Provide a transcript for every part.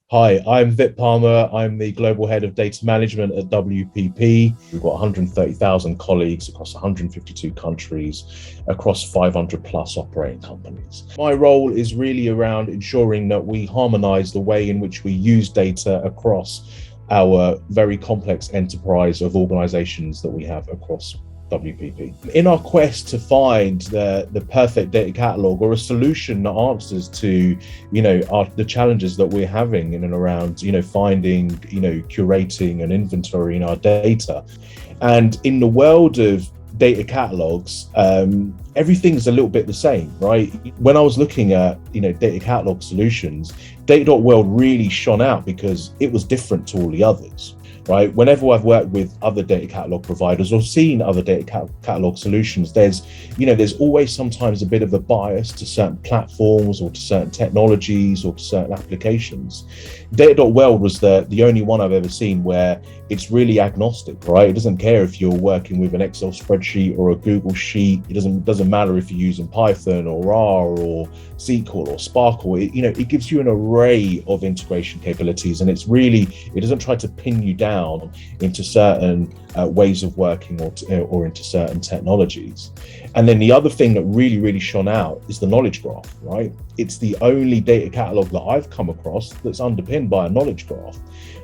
Hi, I'm Vip Palmer. I'm the Global Head of Data Management at WPP. We've got 130,000 colleagues across 152 countries, across 500 plus operating companies. My role is really around ensuring that we harmonize the way in which we use data across our very complex enterprise of organizations that we have across WPP. In our quest to find the perfect data catalog or a solution that answers to, the challenges that we're having in and around, finding, curating and inventorying our data. And in the world of data catalogs, everything's a little bit the same, right? When I was looking at, data catalog solutions, data.world really shone out because it was different to all the others. Right. Whenever I've worked with other data catalog providers or seen other data catalog solutions, there's always sometimes a bit of a bias to certain platforms or to certain technologies or to certain applications. Data.world was the only one I've ever seen where it's really agnostic, right? It doesn't care if you're working with an Excel spreadsheet or a Google sheet. It doesn't matter if you're using Python or R or SQL or Sparkle. It gives you an array of integration capabilities, and it doesn't try to pin you down into certain ways of working or into certain technologies. And then the other thing that really shone out is the knowledge graph, right? It's the only data catalog that I've come across that's underpinned by a knowledge graph.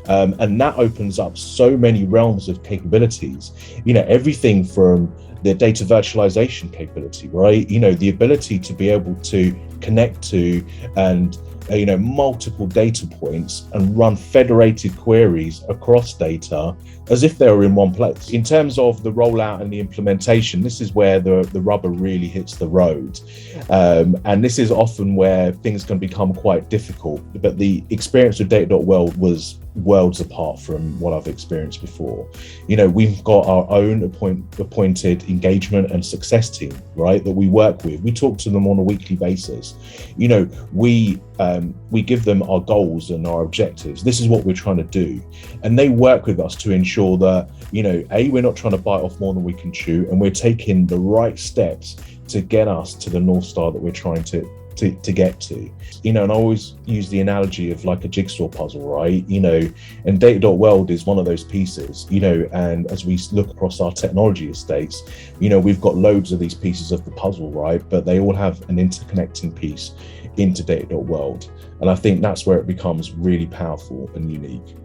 And that opens up so many realms of capabilities, everything from the data virtualization capability, right? The ability to be able to connect to and multiple data points and run federated queries across data as if they were in one place. In terms of the rollout and the implementation, this is where the rubber really hits the road. And this is often where things can become quite difficult. But the experience with data.world was worlds apart from what I've experienced before. We've got our own appointed engagement and success team, right, that we work with. We talk to them on a weekly basis. We give them our goals and our objectives. This is what we're trying to do. And they work with us to ensure that, we're not trying to bite off more than we can chew, and we're taking the right steps to get us to the North Star that we're trying to get to. And I always use the analogy of like a jigsaw puzzle, right? And data.world is one of those pieces, and as we look across our technology estates, we've got loads of these pieces of the puzzle, right? But they all have an interconnecting piece into data.world. And I think that's where it becomes really powerful and unique.